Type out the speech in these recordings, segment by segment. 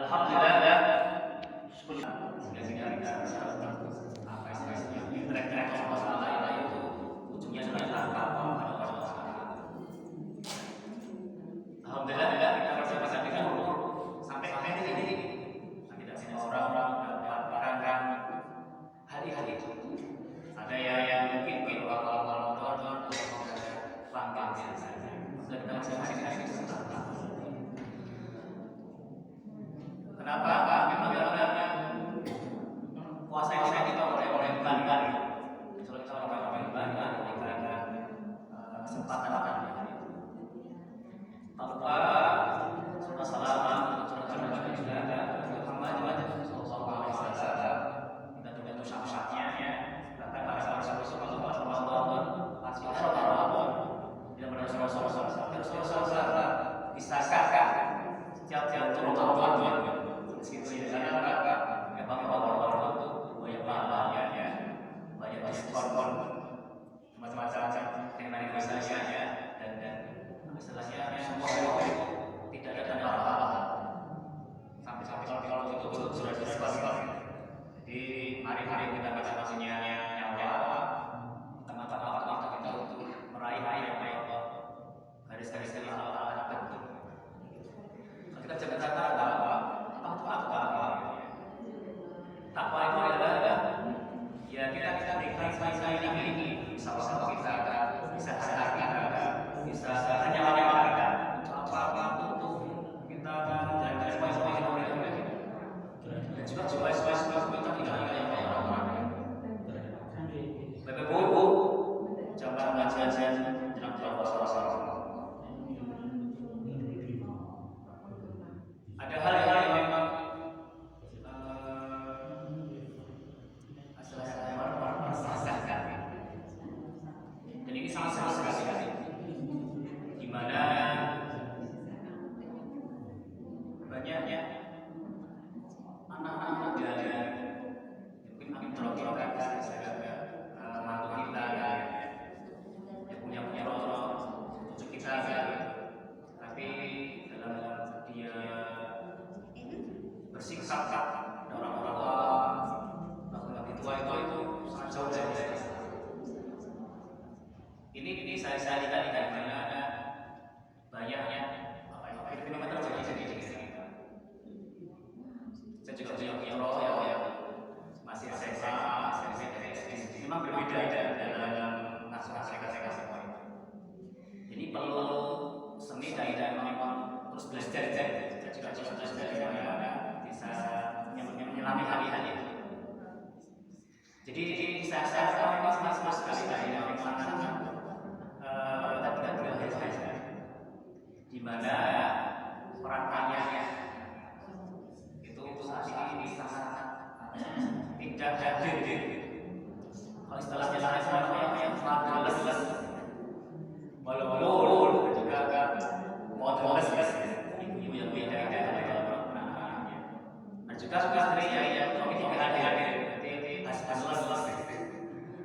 Alhamdulillah, sehingga kita apa istilahnya track masalah itu ujungnya adalah tanpa Alhamdulillah kita bersama dengan umur sampai hari ini tidak semua orang mendapatkan hari-hari itu. Ada yang mungkin awal nonton panggang biasa, dan kita masih hari-hari itu. Kenapa? Memang karena puasa ini kita oleh bulan-bulan. Kalau kita oleh bulan-bulan, kita kesempatan akan tanpa salam surah juga ada Muhammad sallallahu alaihi wasallam kita juga tuh syaratnya ya kata para Rasulullah pasti Ramadan tidak benar Rasulullah disahkan setiap Ramadan segitu ya karena memang Ramadan itu banyak pahalanya ya banyak diskon macam-macam yang dari biasanya dan istilahnya semua tidak ada tanda apa-apa sampai kalau itu sudah dispesifikasi. Jadi mari kita masing-masingnya nyawa mata-mata kita untuk meraih garis-garis yang Allah tentu. Kita jaga takwa itu adalah ya kita berikan ini sama-sama kita bisa bisa hanya kita untuk apa untuk kita menjaga supaya dan juga supaya kita tidak orang-orang Bapak-Ibu jangan ngajian jangan puasa ada hal-hal yang memang dan ini sangat sekali di mana banyaknya anak-anak dari mungkin terlalu mantu kita yang punya roh cucu kita tapi dalam dia bersikap orang-orang laki-laki tua itu sangat jauh dari ini saya lihat di mana banyaknya fenomena terjadi di kita. Saya juga punya roh yang masih SMA, memang berbeda dalam naskah mereka semua itu. Jadi perlu seni dan memang terus belajar saya juga belajar bagaimana bisa menyelami hari-hari itu. Jadi saya memang sama sekali dari sangat di mana peran ayahnya itu saat ini sangat tidak hadir. Kalau istilahnya yang jelas walau juga agak modus ibu yang beda anaknya dan juga istrinya yang tidak hadir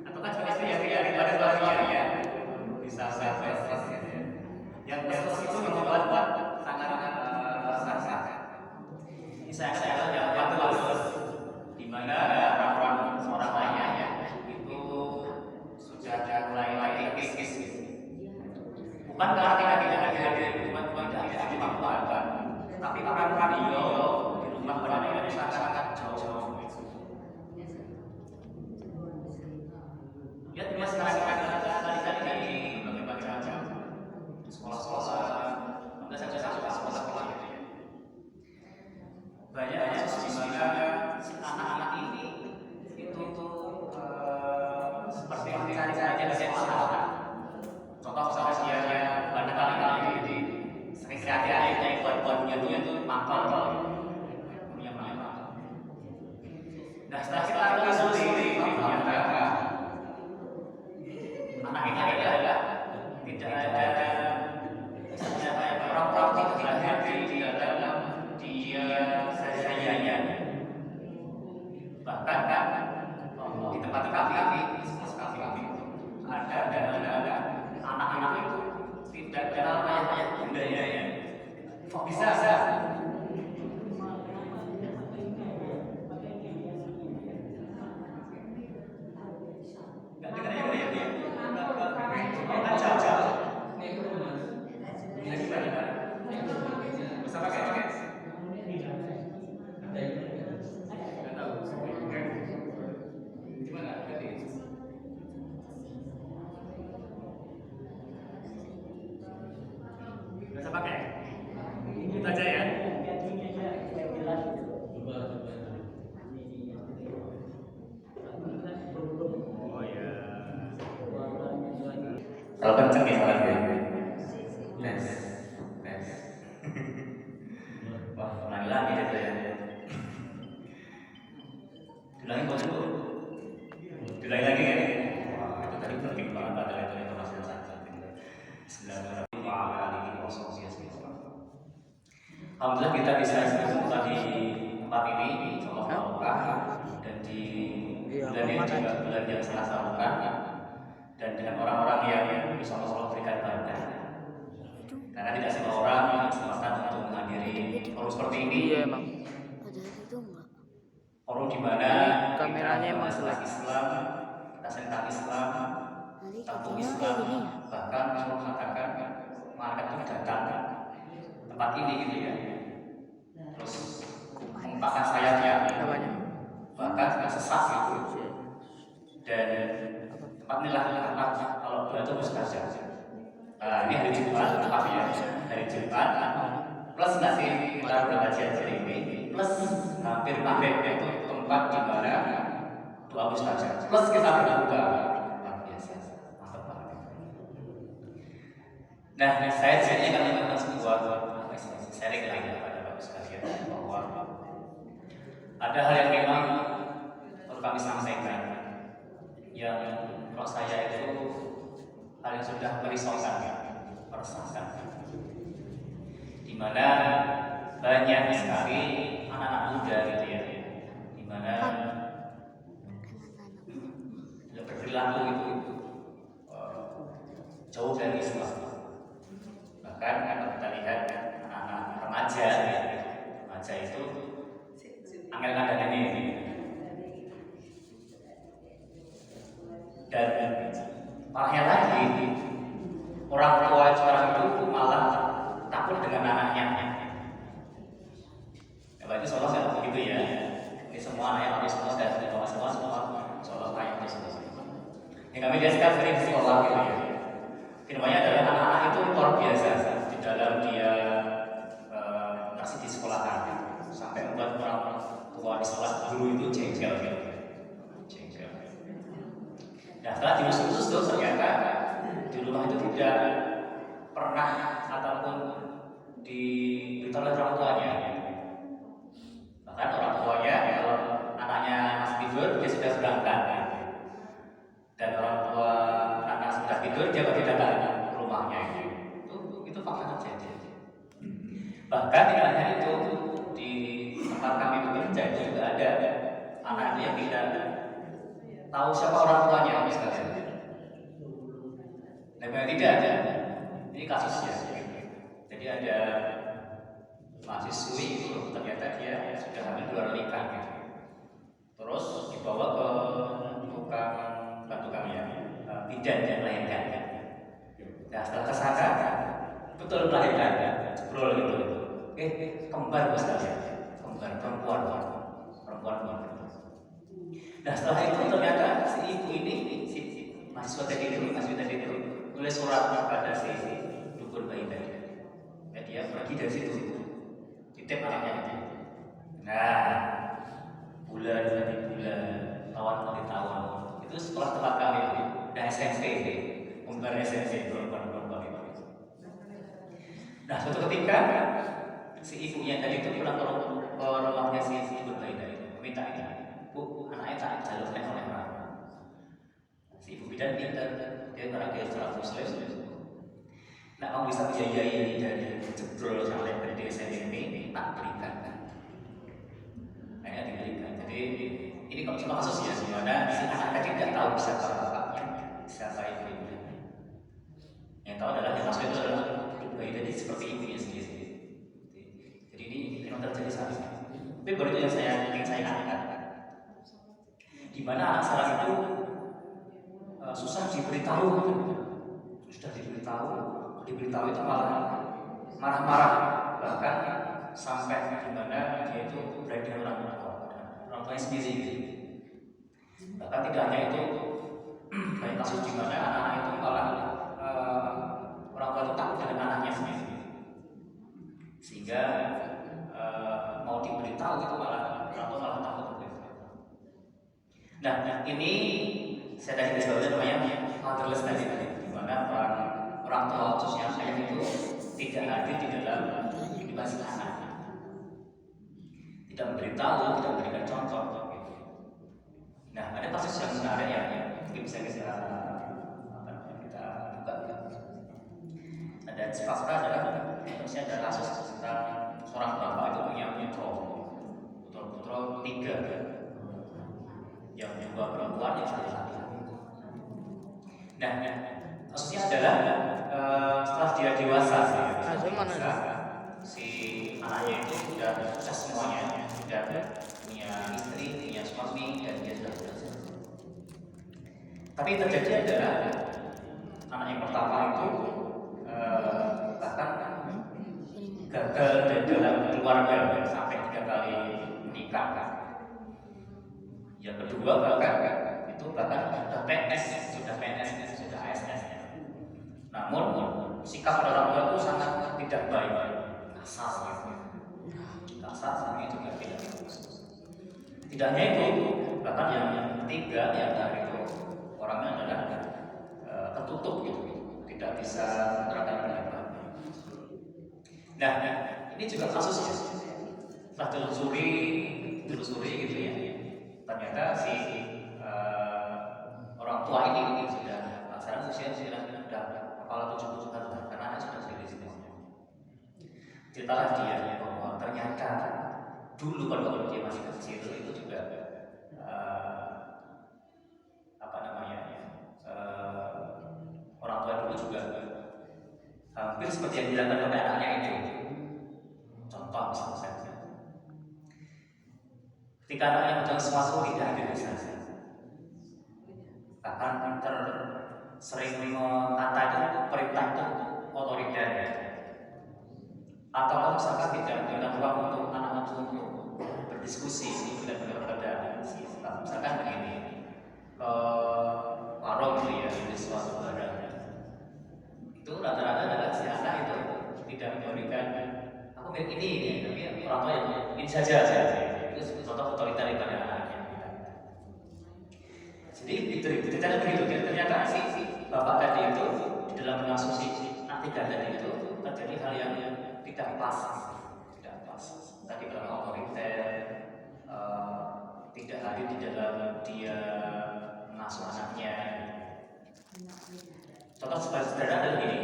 atau kan juga istri yang pada suaminya ya bisa yang itu membuat sangat sangat ini saya yang bagus di mana orang seorang ayah itu sudah mulai kis bukan karena tidak hadir bukan tidak ada kemampuan tapi orang dia di rumah berada di sangat jauh lihat dia sekarang tadi berbagai macam sekolah enggak saja sekolah banyak di mana si anak-anak ini itu seperti mencari sekolah. Contoh misalnya dia pada kali di sering kreatif buat-buatnya itu mangkal punya mangkal. Nah setelah kita telusuri ternyata anak ini adalah tidak ada orang-orang tidak hadir di dalam dia sayanya bahkan di tempat-tempat kami ada anak-anak itu tidak kenal ayah bundanya kok bisa Terlalu kenceng ya soalnya. Tes, tes. Wah, ulangi lagi gitu ya. Diulangi kok dulu. Diulangi lagi ya. Wah, itu tadi penting banget adalah itu informasi yang sangat penting. Bismillahirrahmanirrahim. Alhamdulillah kita bisa berjumpa di tempat ini, insyaallah dan di bulan ini juga bulan yang sangat sanggupan dan dengan orang-orang yang bisa Allah berikan berkah. Karena tidak semua orang yang kesempatan untuk menghadiri forum seperti ini. Iya emang. Forum di mana kameranya emang tentang Islam, tentang Islam, tentang Islam, bahkan Allah mengatakan malaikat itu datang tempat ini gitu ya. Terus mengepakkan sayapnya, bahkan sesat gitu. Dan tempat inilah kalau itu mustajab. Ini hari Jumat, ya, hari Jumat. Plus nanti kita belajar hari ini, plus hampir maghrib itu tempat di mana doa mustajab. Plus kita berdoa, luar biasa, mantap banget. Nah, saya akan melakukan sebuah sharing lagi kepada Bapak sekalian bahwa ada hal yang memang perlu kami sampaikan yang menurut saya itu hal yang sudah merisaukan, meresahkan, di mana banyak sekali anak-anak muda gitu ya, di mana berperilaku itu jauh dari Islam. Bahkan kalau kita lihat anak-anak remaja itu angel-angel ini. Dan parahnya lagi, orang tua sekarang itu malah takut dengan anaknya. Ya, berarti seolah nggak begitu ya. Ini semua anak yang habis semua dan semua seolah kayak itu. Yang kami lihat sekarang sering sekolah gitu ya. Firmannya adalah anak-anak itu luar biasa di dalam dia kasih di sekolahan sampai membuat orang tua di sekolah guru itu jengkel. Nah, setelah diurus terus ternyata di rumah itu tidak pernah ataupun diberitahu oleh orang tuanya. Bahkan orang tuanya kalau anaknya masih tidur dia sudah berangkat, dan orang tua anak sudah tidur dia bagi datang ke rumahnya. Itu fakta terjadi. Bahkan tidak hanya itu, di tempat kami bekerja itu juga ada anak itu yang tidak tahu siapa orang tuanya misalnya. Nah, tidak ada. Ini kasusnya. Jadi ada mahasiswi itu ternyata dia sudah hamil 2 kali nikah. Terus dibawa ke tukang bidan yang melahirkan. Nah, setelah kesana betul melahirkan, jebrol gitu. Kembar sekalian, kembar perempuan. Nah, setelah itu ternyata si ibu ini, si mahasiswa tadi itu nulis surat kepada si dukun bayi tadi. Nah, dia pergi dari situ, titip anaknya. Nah, bulan tahun itu sekolah tempat kami itu, dan SMP, pembar SMP perempuan itu. Nah, suatu ketika si ibunya tadi itu pulang ke rumahnya si dukun bayi tadi, meminta ini. Bu, anaknya tak jalur oleh orang. Si ibu bidan pintar, dia karena dia secara muslim. Nah, kamu bisa biayai dari jebrol sampai dari SMP, tak berikan. Akhirnya diberikan. Jadi ini kalau cuma kasus ya, di mana si anak tadi tidak tahu siapa bapaknya, siapa ibunya. Yang tahu adalah yang masuk itu adalah bayi tadi seperti ibunya sendiri. Jadi ini memang terjadi saat ini. Tapi baru itu yang ingin saya angkat. Di mana anak sekarang itu susah diberitahu, diberitahu itu malah marah-marah, bahkan sampai di mana dia itu berada dengan orang tuanya sendiri. Bahkan tidak hanya itu, banyak kasus di mana anak-anak itu malah orang tua itu takut dengan anaknya sendiri, sehingga mau diberitahu itu malah orang tua malah takut. Nah, ini saya tadi disebutkan namanya fatherless tadi, di mana peran hadir di dalam kehidupan si anak, tidak memberitahu, tidak memberikan contoh. Nah, ada kasus yang menarik ya, mungkin bisa kita buka. Ada fakta adalah misalnya ada kasus tentang seorang bapak itu punya putra 3, yang 2 perempuan yang 1 laki-laki. Nah, kasusnya adalah setelah dia dewasa, si anaknya itu sudah sukses semuanya, sudah punya istri, punya suami, dan dia sudah bekerja. Tapi yang terjadi adalah anak yang pertama itu bahkan gagal dalam keluarga sampai 3 kali menikah. Yang kedua bahkan sudah PNS, sudah ASN. Namun sikap orang tua itu sangat tidak baik, kasar sangat juga tidak bagus. Tidak hanya itu, bahkan yang ketiga yang dari itu orangnya adalah tertutup gitu, tidak bisa menerangkan pendapat. Nah, ini juga kasusnya. Setelah telusuri gitu ya, ternyata si orang tua ini sudah sekarang usia kepala 70 tahun karena anak sudah gede semuanya. Ceritalah dia bahwa ternyata dulu pada dia masih kecil itu juga orang tua dulu juga hampir seperti yang dilakukan oleh anaknya itu. Contoh misalnya, ketika anaknya menjalankan sesuatu tidak bisa, bahkan sering mengatakan perintah itu otoriter, atau misalkan tidak diberikan ruang untuk anak untuk berdiskusi, tidak berbeda. Misalkan begini, warung gitu ya, di suatu barang, itu rata-rata adalah si anak itu tidak memberikan aku milih ini, tapi orang tua yang ini saja. Itu contoh otoriter daripada anaknya. Jadi ceritanya begitu. Ternyata si bapak tadi itu di dalam mengasuh si anak 3 tadi itu terjadi hal yang tidak pas. Tadi kalau otoriter, tidak hadir di dalam dia mengasuh anaknya. Contoh sederhana adalah ini,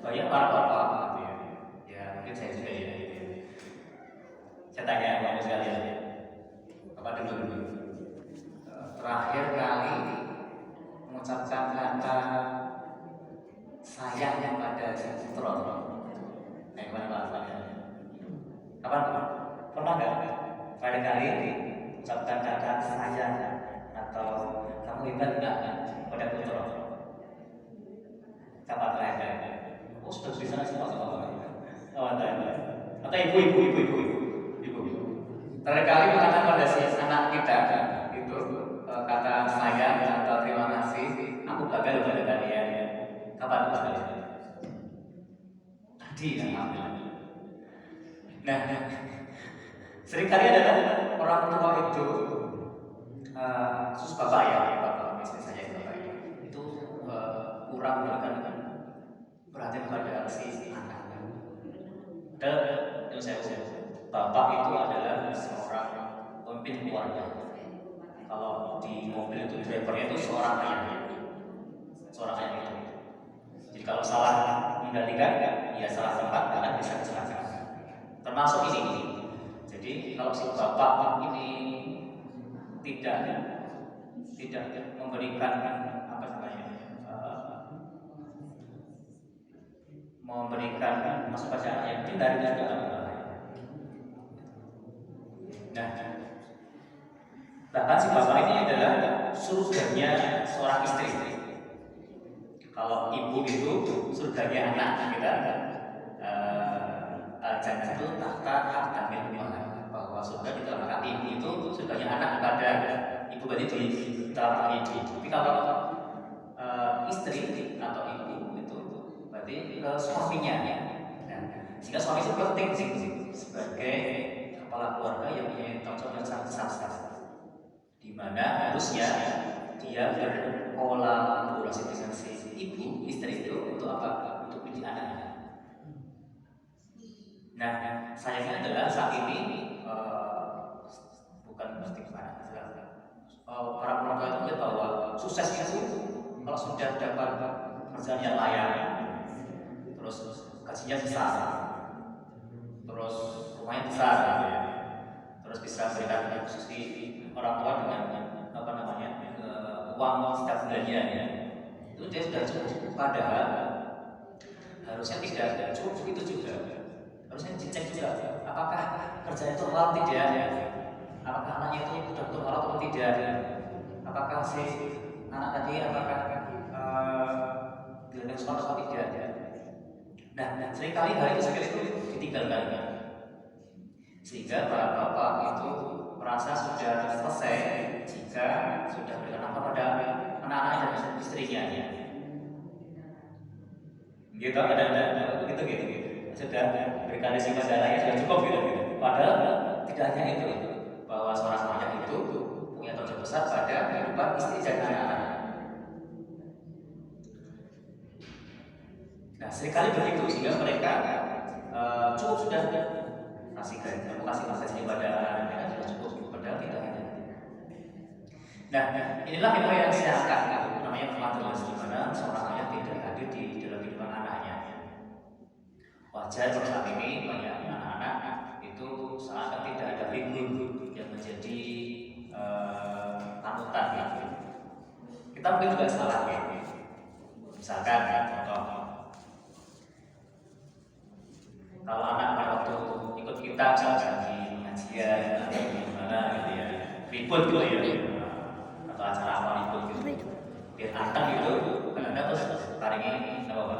banyak para bapak gitu ya, mungkin saya juga ya. Saya tanya kepada sekalian, bapak dulu terakhir kali mengucapkan kata sayang kepada putra, gimana bahasanya? Kapan? Pernah nggak? Terakhir kali mengucapkan kata sayang atau kamu hebat nggak pada putra? Kapan terakhir? Oh sudah bisa semua. Atau ibu. Terakhir kali mengatakan pada si anak kita itu kata sayang atau terima kasih, aku gagal pada kalian. Kapan kalian? Tadi ya. Nah, seringkali adalah orang tua itu khusus bapak ya, bapak istri saya bapak itu kurang memberikan perhatian pada si anak. Dan yang saya bapak itu adalah seorang pemimpin keluarga. Kalau di mobil itu drivernya itu seorang ayah itu. Jadi kalau salah mengendalikan, ya salah tempat akan bisa kecelakaan. Termasuk ini. Jadi kalau si bapak ini tidak memberikan memberikan masa bacaan yang benar dan dalam bahaya. Nah, bahkan si bapak ini adalah surganya seorang istri. Kalau ibu itu surganya anak kita, jangan itu tahta bahwa surga di dalam ibu itu surganya anak pada ibu berarti di dalam ibu. Tapi kalau istri atau ibu itu berarti suaminya. Nah, sehingga suami itu penting sih sebagai kepala keluarga yang punya tanggung jawab yang sangat besar, di mana harusnya dia berkolaborasi dengan si ibu istri itu untuk apa? Untuk mendidik anaknya. Nah, sayangnya adalah saat ini bukan stigma, para orang tua itu melihat bahwa sukses itu kalau sudah dapat kerjaan yang layak, terus gajinya besar, terus rumahnya besar, gitu ya. Terus bisa berikan posisi orang tua dengan apa namanya uang setiap bulannya, ya. Itu dia sudah cukup. Padahal harusnya tidak cukup itu juga. Harusnya dicek juga apakah kerja itu halal tidak, apakah anaknya itu betul-betul halal atau tidak, apakah si anak tadi apakah dilakukan sekolah atau tidak. Nah, seringkali hal itu seperti itu ditinggalkan, sehingga para bapak itu merasa sudah selesai jika sudah berikan apa pada anak-anak dan istrinya. Gitu, ada begitu gitu. Sudah berikan risiko darahnya sudah cukup gitu. Padahal tidak hanya itu, bahwa seorang ayah itu punya tanggung jawab besar pada kehidupan istri dan anak-anak. Nah, seringkali begitu sehingga mereka cukup sudah kasih kasih pada anak-anak sudah cukup, padahal tidak ada. Nah, inilah memang yang saya angkat, namanya kematian, di mana seorang ayah tidak hadir di dalam kehidupan anaknya. Wajar kalau saat ini banyak anak-anak itu seakan tidak ada figur yang menjadi panutan. Gitu. Kita mungkin juga salah, ya. Misalkan contoh, kalau anak waktu ikut kita misalkan di pengajian atau di mana gitu ya, ribut gitu ya, atau acara apa ribut gitu, biar anteng gitu, kadang-kadang terus taringin apa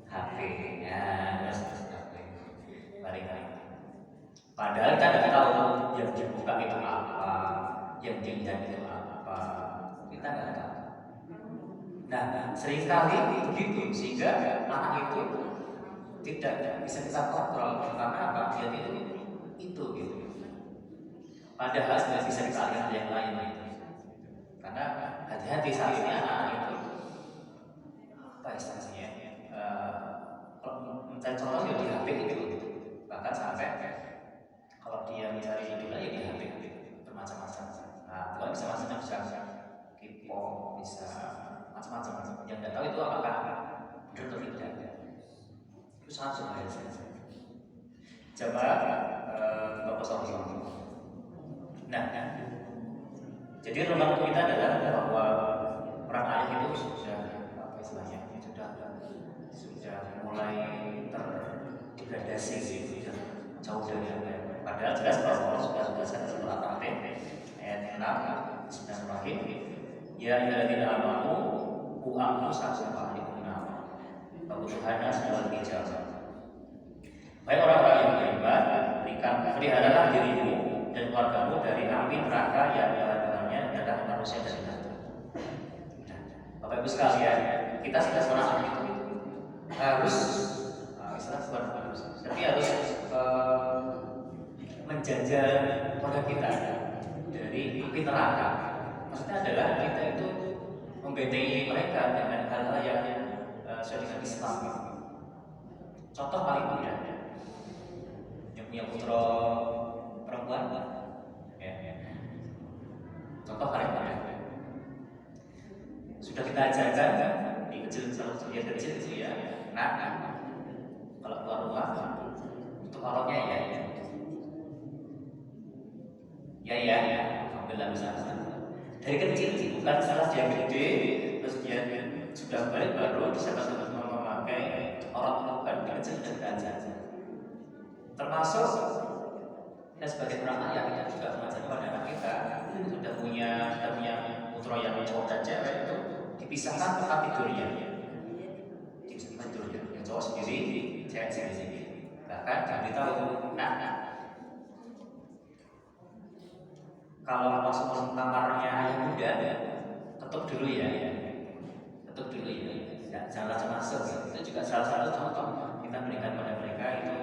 HP-nya, terus taring. Padahal kita tidak tahu yang dibuka itu apa, yang dilihat itu apa, kita nggak tahu. Nah, seringkali begitu sehingga anak itu tidak bisa kita kontrol karena apa? Dia itu gitu. Padahal sudah bisa kita lihat yang lain gitu. Karena hati-hati saat ini anak-anak itu apa istilahnya? Kalau mencari contoh ya di HP gitu. Bahkan sampai kalau dia mencari idola ya di HP bermacam-macam. Nah, kalau bisa macam-macam bisa K-pop, bisa macam-macam. Yang nggak tahu itu apakah benar atau tidak. Itu sangat berbahaya. Coba Bapak Sofi. Nah, jadi rumah kita adalah bahwa peran ayah itu sudah apa istilahnya? Sudah mulai terdegradasi, sudah jauh dari apa. Padahal jelas bahwa Allah sudah setelah Al-Fatih ayat 6 Bismillahirrahmanirrahim. Ya ayyuhalladzina amanu qu anfusakum wa ahlikum nar. Kebutuhannya segala hijab. Baik orang-orang yang beriman, peliharalah dirimu dan keluargamu dari api neraka yang bahan-bahannya adalah manusia dan binatang. Bapak Ibu sekalian, kita sudah seorang itu harus, tapi harus menjaga keluarga kita dari api neraka. Maksudnya adalah kita itu membentengi mereka dengan hal-hal yang sesuai dengan Islam. Contoh paling mudah, yang punya putra perempuan, ya. Contoh paling mudah, sudah kita ajarkan di kecil dia kecil itu ya, nah kalau keluar rumah itu halnya ya, alhamdulillah bisa. Dari kecil bukan salah dia gede, terus dia sudah balik baru bisa memakai orang bukan kecil dan belajar. Termasuk kita sebagai orang ayah kita juga mengajarkan pada anak kita sudah punya putra yang cowok dan cewek itu dipisahkan tempat tidurnya, yang cowok sendiri, cewek sendiri. Bahkan kami tahu, kalau masuk kamarnya ayah muda, ketuk dulu ya, jangan langsung masuk. Itu juga salah satu contoh kita berikan pada mereka itu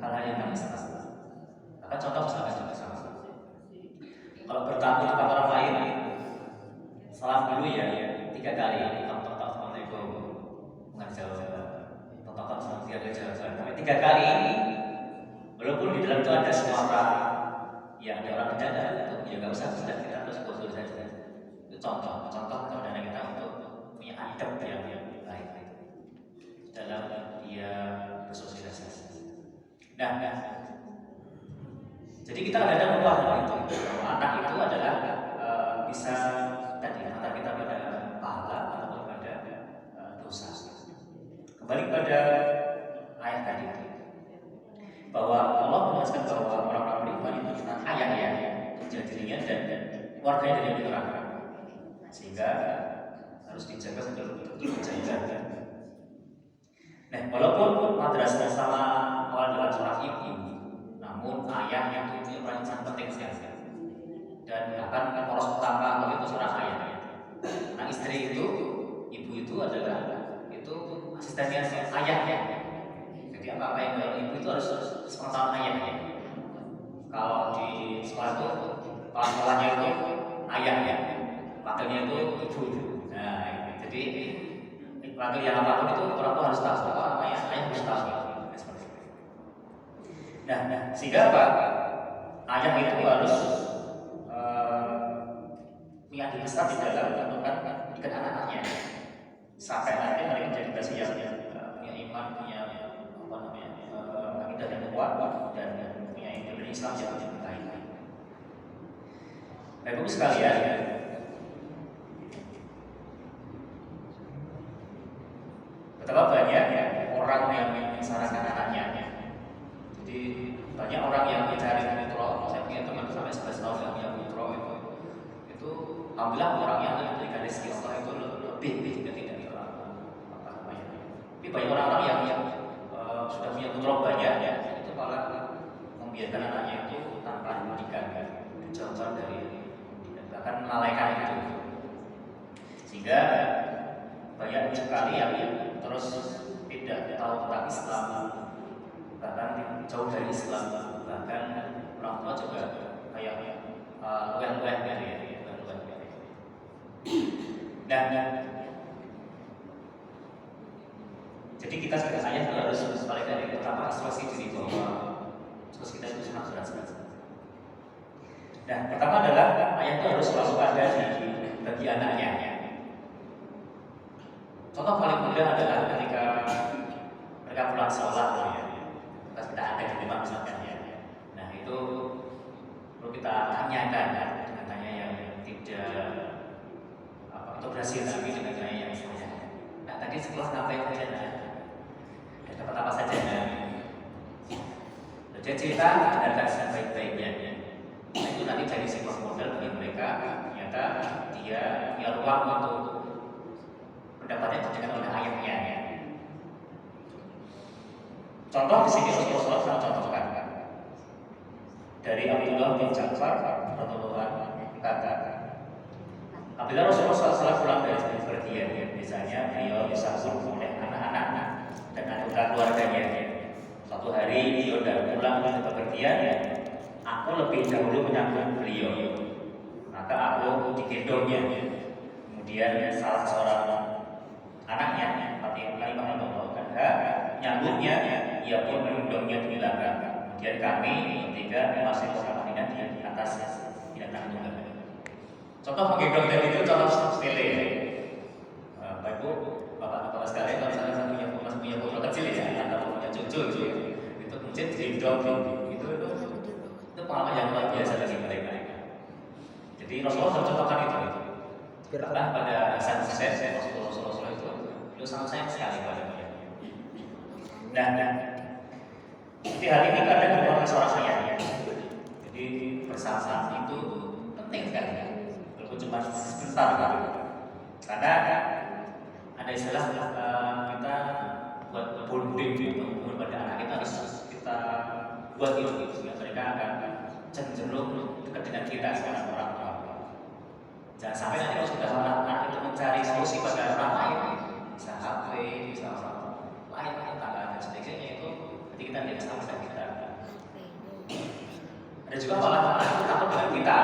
hal-hal yang kami salah. Bahkan contoh misalkan juga sama. Kalau bertamu di tempat orang lain, salam dulu ya 3 kali. Tok-tok, assalamualaikum. Mengajar tok-tok, assalamualaikum. Sampai 3 ketiga kali ini, walaupun di dalam itu ada suara yang ada orang bercanda, itu ya nggak usah sudah kita terus usul saja. Itu contoh kalau dana kita untuk punya adab yang baik dalam dia bersosialisasi. Nah, jadi kita ada ubah itu. Anak itu adalah bisa tadi antara kita pada pahala atau pada dosa. Kembali pada ayat tadi bahwa Allah menjelaskan bahwa orang-orang beriman itu tentang ayah ya, dirinya dan warganya dari neraka, sehingga harus dijaga betul-betul dijaga. Nah, walaupun madrasah sama awal dalam surah ibu, namun ayah yang punya peran sangat penting sekali. Dan akan poros utama begitu surah ayah. Nah, istri itu, ibu itu adalah itu asistennya ayahnya. Jadi apa yang dalam ibu itu harus sepengetahuan ayahnya. Kalau di sekolah itu sekolahnya itu ayahnya, wakilnya itu ibu. Nah, jadi wakil yang apapun itu orang tua harus tahu, ayah harus tahu. Nah, sehingga apa? Ayah itu harus punya andil besar di dalam menentukan pendidikan anak-anaknya sampai nanti mereka menjadi generasi yang punya iman, punya akidah yang kuat dan punya ideologi Islam yang baik. Bapak-Ibu sekalian, betapa banyak orang yang mensarankan anaknya. Jadi banyak orang yang mencari putra. Saya punya teman sampai 11 tahun yang punya putra itu alhamdulillah orang yang diberikan rezeki Allah itu lebih tidak apa namanya. Tapi banyak orang-orang yang sudah punya putra banyak ya, itu malah membiarkan anaknya itu tanpa pendidikan, jauh-jauh dari pendidikan, bahkan melalaikan itu, sehingga banyak sekali yang terus tidak tahu tentang Islam, bahkan jauh dari Islam, bahkan orang tua juga kayak luar gitu ya. Dan jadi kita sebagai ayah harus balik dari pertama isolasi diri bahwa terus kita itu sangat berat. Nah, pertama adalah ayah itu harus selalu ada bagi anaknya. Contoh paling mudah adalah ketika mereka pulang sekolah ya, pas kita ada di rumah misalkan ya. Nah, itu perlu kita tanyakan dengan tanya yang tidak itu berhasil lagi dengan tanya yang saya. Nah, tadi sekolah ngapain saja nah? Dapat apa saja nah? Dia cerita dengarkan sebaik-baiknya. Nah, itu nanti jadi sebuah model bagi mereka. Ternyata dia punya ruang untuk pendapatnya terdengar oleh ayahnya. Contoh di sini Rasulullah SAW contohkan dari Abdullah bin Ja'far radhiyallahu anhu berkata, apabila Rasulullah SAW pulang dari bepergian, misalnya beliau disambut oleh anak-anak dan anggota keluarganya. Suatu hari beliau sudah pulang dari bepergian, aku lebih dahulu menyambut beliau, maka aku digendongnya. Kemudian salah seorang anaknya, Fatimah membawakan nyambutnya, ia pun menunduknya di belakang. Kemudian kami bertiga masih bersama Madinah di atas binatang tunggal. Contoh menggendong tadi itu contoh sepele ya. Bapak Ibu, bapak-bapak sekalian, kalau misalnya punya putra kecil ya, atau punya cucu itu mungkin digendong itu pengalaman yang luar biasa bagi mereka. Jadi Rasulullah mencontohkan itu. Bahkan pada Hasan Husain Rasulullah itu sangat sayang sekali pada dia. Nah, jadi hal ini kadang merupakan seorang ayah. Jadi bersama itu penting sekali, walaupun cuma sebentar kan. Karena ada istilah kita buat bonding pada anak kita harus kita buat itu sehingga mereka akan cenderung dekat dengan kita sekarang orang tua. Jangan sampai nanti kalau sudah anak itu mencari solusi pada orang lain, bisa HP, bisa orang lain, tangga dan sebagainya itu, nanti kita tidak sama dengan kita. Ada juga malah itu takut dengan kita,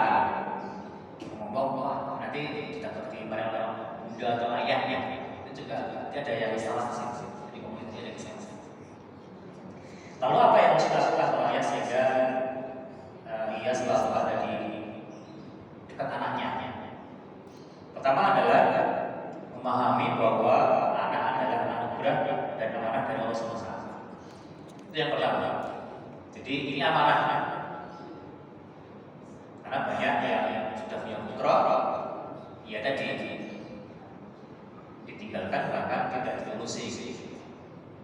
ngomong wah nanti kita seperti barang-barang muda atau ayahnya, itu juga dia ada yang salah sih di komunitas ada yang salah. Lalu apa yang harus dilakukan oleh ayah sehingga ia selalu ada di dekat anaknya? Pertama adalah memahami bahwa anak adalah anugerah dan amanah dari Allah SWT. Itu yang pertama. Jadi ini amanah. Karena banyak yang sudah punya putra, ia tadi ditinggalkan bahkan tidak diurusi.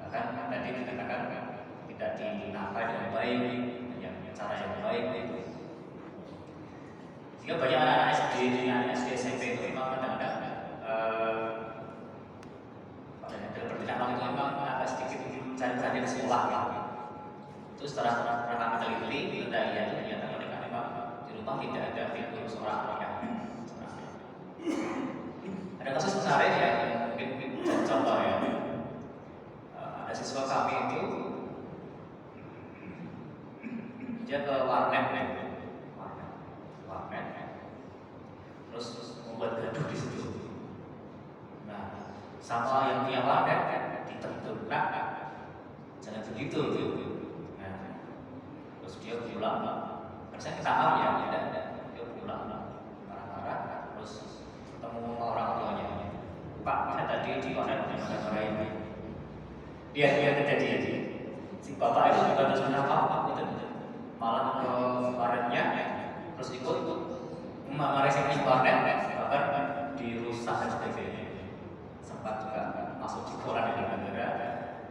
Bahkan tadi dikatakan tidak dinafkahi dengan baik, dengan cara yang baik. Jika banyak anak-anak SD, SMP itu memang kadang-kadang bertindak itu memang agak sedikit cari-cari di sekolah. Itu setelah kami teliti, kita lihat ternyata mereka memang di rumah tidak ada figur seorang ayah. Ada kasus menarik ya, mungkin contoh ya. Ada siswa kami itu dia ke warnet, terus membuat gaduh di situ. Nah, sama yang punya warnet ditegur, jangan begitu. Nah, terus dia pulang, saya minta maaf ya, tidak. Dia pulang, marah-marah, terus ketemu orang tuanya. Pak, saya tadi di warnet marah-marahin. Dia kejadian. Si bapak itu juga terus menapa itu malah ke warnetnya, terus ikut marahin si warnet, bahkan dirusak dan sebagainya. Sempat juga masuk di koran di negara,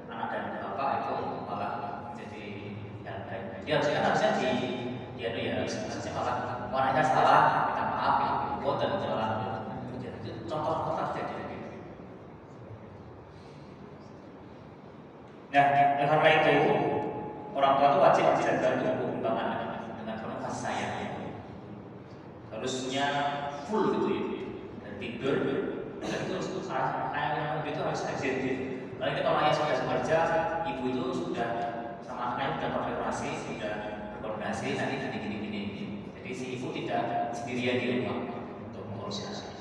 anak dan bapak itu malah menjadi dia harusnya harusnya malah warnanya salah, minta maaf, ikut dan jalan. Itu contoh terjadi. Nah, karena itu orang tua itu wajib menjaga perkembangan dengan penuh kasih sayang. Harusnya full gitu ya, dan tidur. Dan itu ayah itu harus hadir. Lalu kita orang yang sudah bekerja, ibu itu sudah sama anaknya sudah konfirmasi, sudah berkoordinasi nanti gini. Jadi si ibu tidak sendirian di rumah untuk mengurus anak.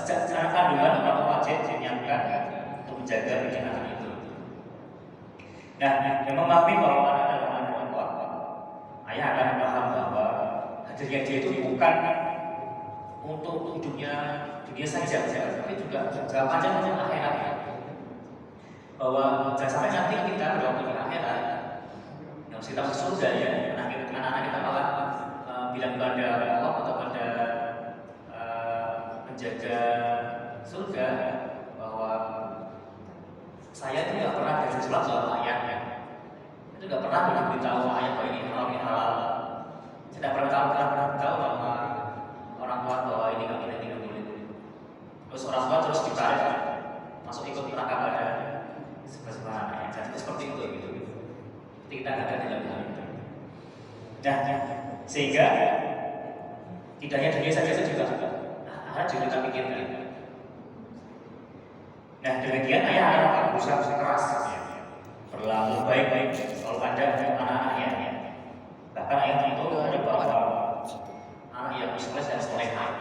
Secara kandungan orang wajib menyiapkan untuk menjaga pikiran anak itu. Nah, yang memahami bahwa anak adalah anak orang tua, ayah akan paham bahwa hadirnya dia itu bukan untuk hidupnya dunia saja, tapi juga panjang akhirat ya. Bahwa jangan sampai nanti kita berwaktu di akhirat, yang kita masuk surga ya, anak-anak kita malah bilang pada Allah atau pada penjaga surga bahwa saya tidak pernah berjumpa sama ayahnya. Itu tidak pernah diberitahu ayah bahwa ini halal. Saya tidak pernah tahu sama orang tua bahwa ini nggak boleh. Terus orang tua terus ditarik masuk ikut neraka pada sebuah anaknya. Jadi seperti itu gitu. Kita ada dalam hal itu. Nah, sehingga tidak hanya dunia saja juga kita pikirkan. Nah, demikian ayah akan berusaha keras ya. Berlaku baik-baik kalau ada anak-anaknya. Bahkan ayah itu ada bahwa anak yang soleh dan solehah.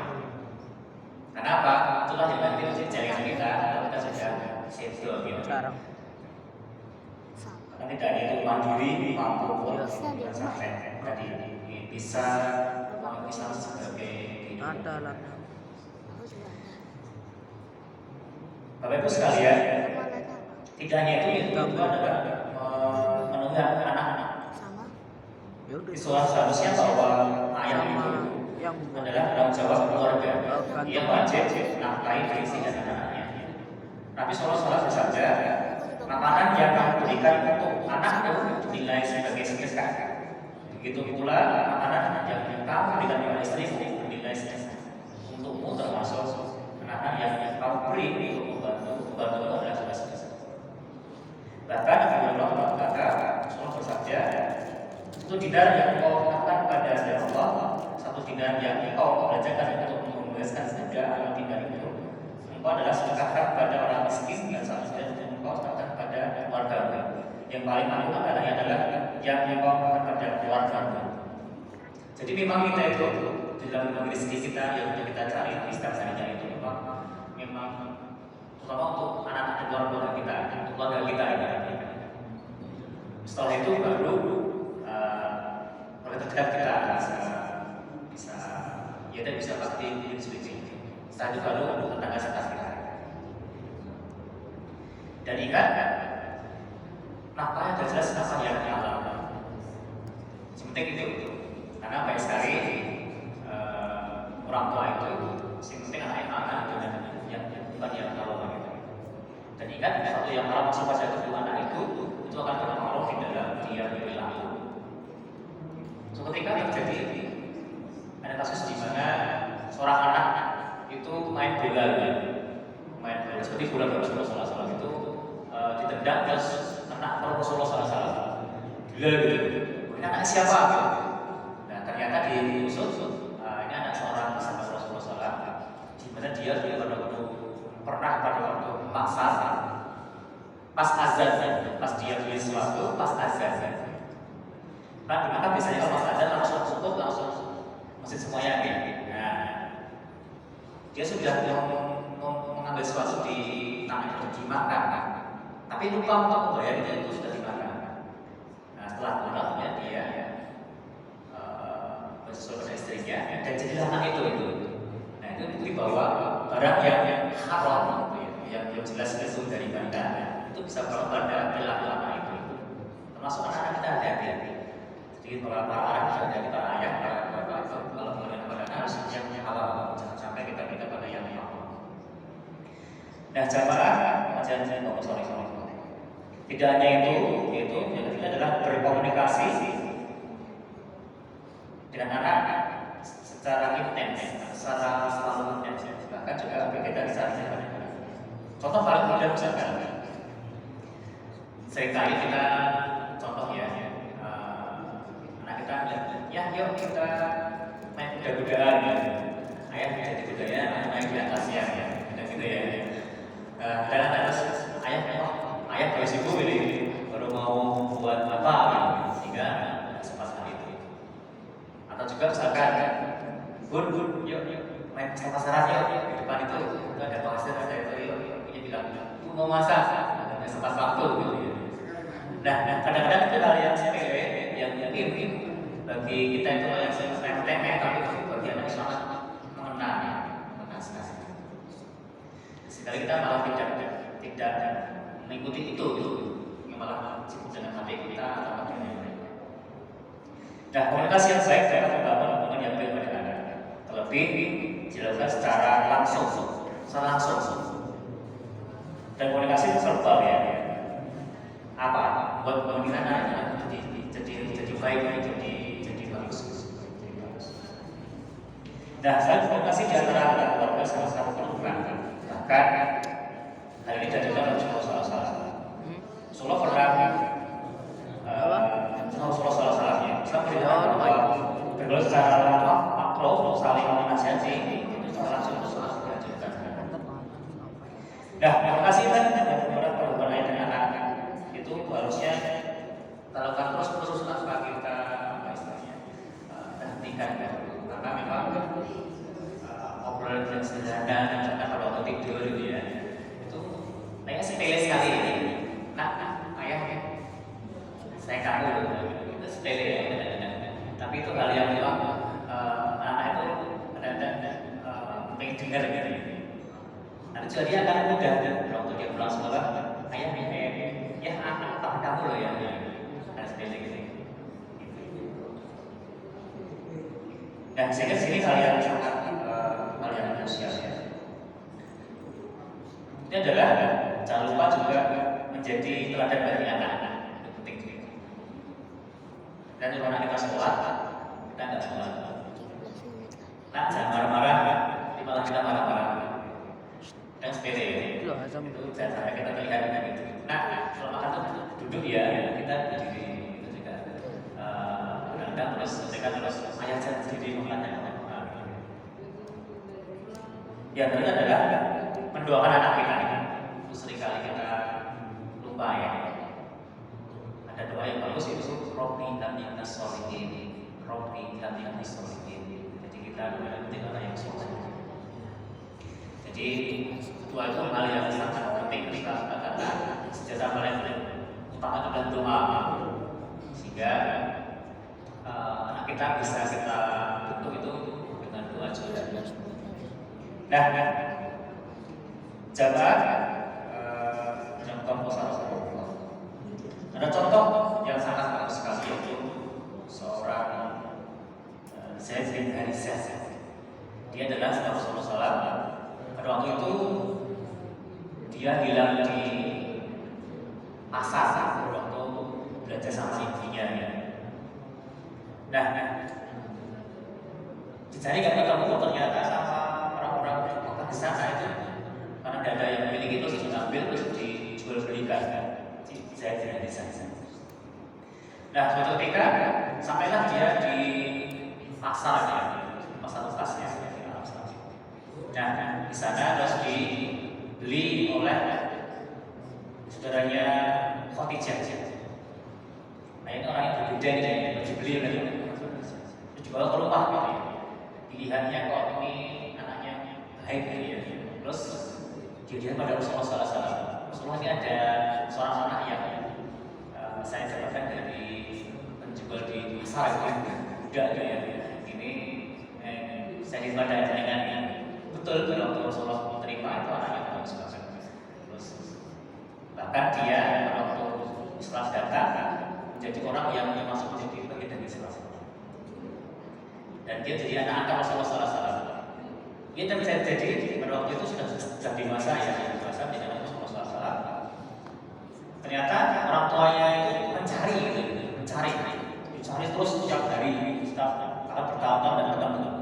Kenapa? Itulah yang nanti menjadi jaringan kita kalau kita sudah settle gitu. Karena tidak ada itu mandiri, mampu sampai tadi bisa sebagai kehidupan. Bapak Ibu sekalian, tidak hanya itu adalah memenuhi anak-anak. Seharusnya bahwa ayah itu adalah tanggung jawab keluarga. Ia wajib nafkahi diri dan anak-anaknya. Tapi sholat saja, makanan yang kamu berikan untuk anak itu dinilai sebagai sedekah. Begitu pula makanan yang kamu berikan kepada istrimu dinilai sedekah. Untukmu termasuk anak yang kamu beri untuk membantu adalah sedekah. Bahkan Allah berkata, sholat saja itu dinar yang kau lakukan pada Allah, satu dinar yang kau belanjakan untuk membebaskan sedekah atau dinar itu engkau adalah sedekahkan pada orang miskin dan satu dinar yang engkau sedekahkan pada keluarga. Yang paling agung adalah yang engkau lakukan pada keluarga. Jadi memang kita itu di dalam rezeki kita yang kita cari di setiap harinya itu memang terutama untuk anak-anak keluarga kita, untuk keluarga kita ini. Setelah itu baru oleh terdekat kita bisa ya dan bisa pasti switching. Setelah itu baru tetangga sekitar kita. Dan ingat, nafkahnya sudah jelas nafkah yang halal. Sepenting itu, karena banyak sekali orang tua itu, yang penting anaknya makan dengan yang bukan yang halal gitu. Dan ingat, satu yang haram masuk pada kedua anak itu akan berpengaruh di dalam dia berperilaku. Ketika terjadi ada kasus di mana seorang anak itu main bola, seperti bola Rasulullah SAW itu ditendang terus kena Rasulullah SAW, gila gitu. Ini anak siapa? Nah ternyata diusut, ini anak seorang sahabat Rasulullah SAW, di mana dia pernah pada waktu pasar, pas azan, pas dia beli sesuatu, pas azan. Nah, dimana biasanya kalau pas azan langsung tutup, langsung masjid semuanya ya. Nah, dia sudah mengambil sesuatu di tangan untuk dimakan, tapi lupa untuk membayar itu sudah dimakan. Nah, setelah pulang ya dia bersesuai dengan istrinya dan jadi anak itu. Nah, itu bukti bahwa barang yang haram, yang jelas itu dari benda itu bisa berubah dalam perilaku anak itu. Termasuk anak-anak kita hati-hati. Jadi para anak dan kita ayah, para bapak itu kalau melihat pada anak yang halal, jangan sampai kita pada yang haram. Nah, jamaah pengajian sorry. Tidak hanya itu, yaitu yang ketiga adalah berkomunikasi dengan anak secara intens, secara selalu intens. Bahkan juga kita bisa contoh paling mudah misalkan, seringkali kita contoh ya, anak kita ya yuk kita main kuda-kudaan ya. Ayah jadi kudanya main di atas ya, gitu ya. Dan terus ayah kalau sibuk ini baru mau buat apa gitu, sehingga sempat itu. Atau juga misalkan bun yuk main ke pasaran yuk, di depan itu ada pasar ada itu yuk, dia bilang aku mau masak, ada sempat waktu gitu ya. Nah kadang-kadang itu hal yang sepele yang mungkin bagi kita itu yang remeh tapi bagi anak sangat mengena. Sekali kita malah tidak mengikuti itu yang malah sibuk dengan hati kita atau dengan yang lain. Nah, komunikasi yang baik dapat membangun hubungan yang baik pada anak. Terlebih dilakukan secara langsung. Dan komunikasi itu verbal ya. Apa? Buat pemikiran anak jadi baik, jadi bagus. Nah, selain komunikasi di antara keluarga sama-sama perlukan. Bahkan hal ini diajarkan oleh Rasulullah SAW pernah Rasulullah SAW ya, kita melihat bahwa bergaul secara makro saling menasihati itu secara langsung itu sangat diajarkan. Nah, komunikasi kan beberapa perubahan ayat dengan anak itu harusnya kita lakukan terus tanpa kita hentikan karena memang obrolan yang sederhana misalkan pada waktu tidur gitu ya itu kayaknya sepele sekali ini. Nah ayah saya kamu itu sepele ya. Tapi itu hal yang memang anak itu pengen dengar gitu. Nanti juga dia akan mudah waktu dia pulang sekolah ayah ya anak apa kamu loh ya ada sepele gitu. Dan sehingga sini hal yang sangat hal yang krusial ya. Ini adalah jangan lupa juga menjadi teladan bagi anak-anak, itu penting. Dan kalau anak kita sekolah, kita nggak sekolah. Nah, jangan marah-marah, malah kita marah-marah. Yang sepele itu jangan sampai kita terlihat dengan itu. Nah, kalau makan tuh duduk ya, kita berdiri itu juga. Kadang-kadang terus ayah jangan sendiri makan. Yang kedua adalah mendoakan anak kita. Itu seringkali kita lupa ya. Ada doa yang bagus itu Robbi lam solihin. Jadi kita menjadi anak yang soleh. Jadi doa itu hal yang sangat penting kita katakan. Sejarah paling utama adalah doa. sehingga anak kita bisa kita bentuk itu dengan doa juga. Nah, jabat yang komposal. Ada contoh yang sangat bagus sekali yaitu seorang Zaid bin Harisah. Dia adalah sahabat Rasulullah SAW. Pada waktu itu dia hilang di pasar waktu belajar sama ibunya. Nah, dicari kami ketemu ternyata sama orang-orang di sana itu, karena tidak ada yang memiliki terus diambil terus dijual belikan. Saya tidak bisa. Nah, suatu ketika sampailah dia di pasar bekasnya. Nah, di sana terus dibeli oleh saudaranya Khadijah. Nah, ini orang yang berbeda ini yang dibeli oleh dibawa ke rumah gitu. Pilihannya kok ini anaknya baik ya. Terus dia pada Rasulullah SAW. Rasulullah ini ada seorang anak yang saya dapatkan dari penjual di pasar itu muda ya. Ini saya daripada dengan betul kalau Rasulullah menerima itu anaknya bagus banget. Terus bahkan dia waktu Islam datang menjadi orang yang masuk menjadi bagian dari Islam. Dan dia jadi anak angkat Rasulullah SAW. Dia bisa jadi pada waktu itu sudah dewasa ya, dewasa menjadi anak Rasulullah SAW. Ternyata orang tuanya itu mencari terus setiap hari, setiap bertahun-tahun dan bertahun-tahun.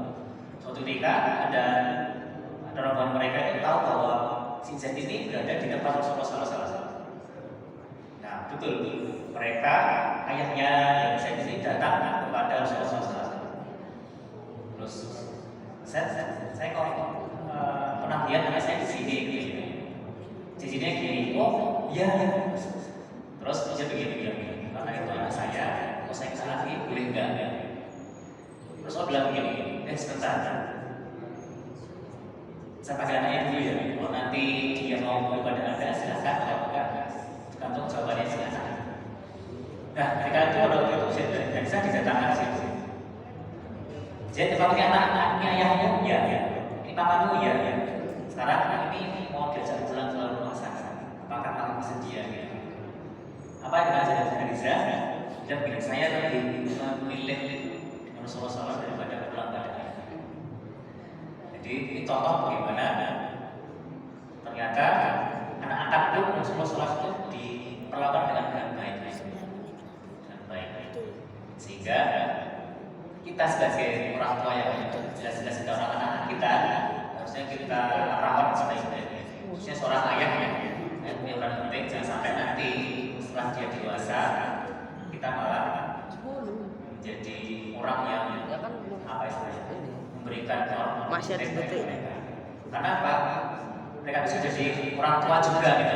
Suatu ketika ada rombongan mereka yang tahu bahwa si Zaid ini berada di depan Rasulullah SAW. Nah, betul mereka ayahnya yang Zaid ini datang kepada Rasulullah SAW. Terus saya kok pernah lihat anak saya di sini gitu. Di sini gini, oh iya. Terus dia begini, karena itu anak saya, kalau saya kesana lagi boleh enggak? Terus saya bilang begini, sebentar. Saya pakai anaknya dulu ya. Kalau nanti dia mau pada Anda, silakan. Kalau enggak, tergantung jawabannya silakan. Nah, ketika itu ada waktu itu saya didatangkan situ. Jadi dipanggil anaknya ayahnya, ya. Ini papamu ya. Sekarang anak ini mau diajak pulang ke rumah sana. Apakah kamu bersedia? Apa yang diajarkan dari saya? Dan bilang saya lebih memilih Rasulullah SAW daripada pulang pada ayah. Jadi ini contoh bagaimana ternyata anak-anak itu Rasulullah SAW itu diperlakukan dengan baik. Sehingga kita sebagai orang tua yang jelas-jelas ke orang anak kita harusnya kita rawat sebaik-baiknya. Khususnya seorang ayah yang punya peran penting, jangan sampai nanti setelah dia dewasa kita malah menjadi orang yang memberikan penting bagi mereka. Karena apa? Mereka bisa jadi orang tua juga gitu.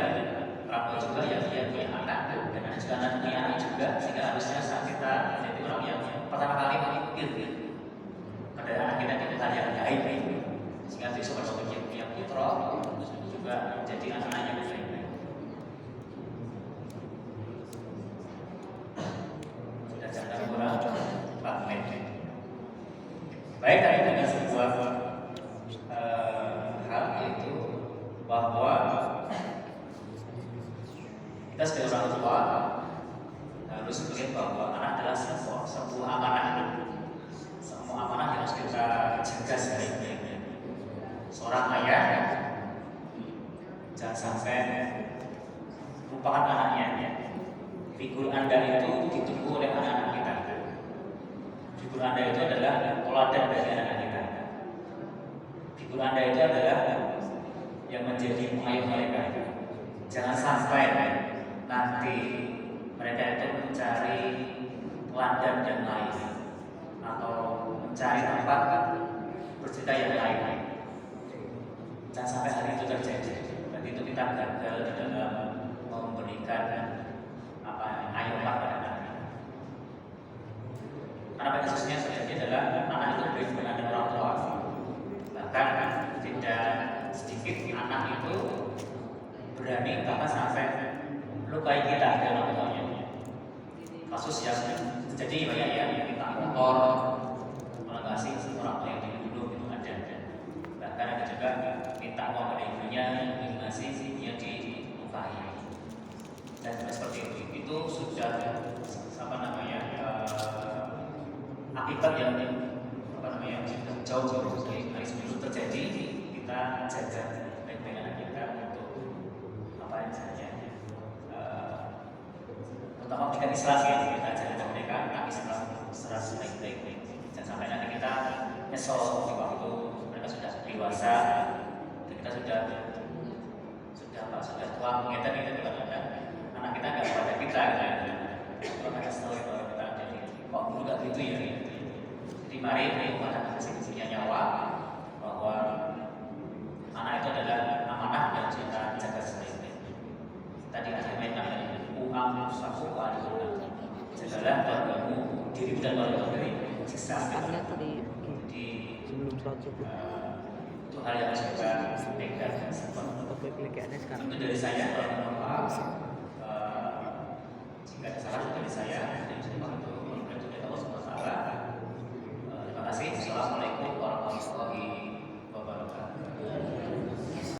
Orang tua juga yang dia punya anak dan anak juga anak punya anak juga, sehingga harusnya saat kita menjadi orang yang pertama kali memikir pada anak kita itu hal yang baik, sehingga besok kalau dia punya putra juga menjadi anak yang baik. Sudah jam kurang 4 menit. Baik, tadi dengan sebuah hal itu bahwa kita sebagai orang tua harus melihat bahwa anak adalah sebuah amanah. Semua amanah yang harus kita jaga sebaik-baiknya. Seorang ayah jangan sampai melupakan anaknya. Figur Anda itu ditunggu oleh anak-anak kita. Figur Anda itu adalah teladan bagi anak kita. Figur Anda itu adalah yang menjadi pengayuh mereka. Jangan sampai nanti mereka itu mencari teladan yang lain atau mencari tempat bercerita yang lain. Jangan sampai hal itu terjadi. Dan itu kita gagal di dalam memberikan ayuman pada anak. Karena pada khususnya terjadi adalah anak itu lebih dengan orang tua. Bahkan tidak sedikit anak itu berani bahkan sampai lukai kita dengan orang tuanya. kasus yang terjadi banyak yang minta motor melengasi orang tua yang dibunuh itu ada. Bahkan ada juga minta uang pada ibunya melengasi ibunya dilukai. Dan seperti itu sudah apa namanya akibat yang apa namanya jauh dari sebelum terjadi. Kita jaga baik-baik anak kita untuk apa yang saja pertama pendidikan Islam ya, kita ajarkan mereka Islam secara sebaik-baik. Jangan sampai nanti kita nyesel di waktu mereka sudah dewasa dan kita sudah tua mengingat kita kadang-kadang anak kita nggak pada kita gitu. Kalau mereka tahu bahwa kita jadi kok dulu nggak gitu ya. Jadi mari pada sisi nyawa bahwa anak itu adalah amanah yang kita jaga sebaik-baiknya. Tadi ada namanya safu alihuna. Jagalah keluargamu, dirimu dan keluargamu dari siksa. Jadi itu hal yang harus kita pegang. Itu dari saya.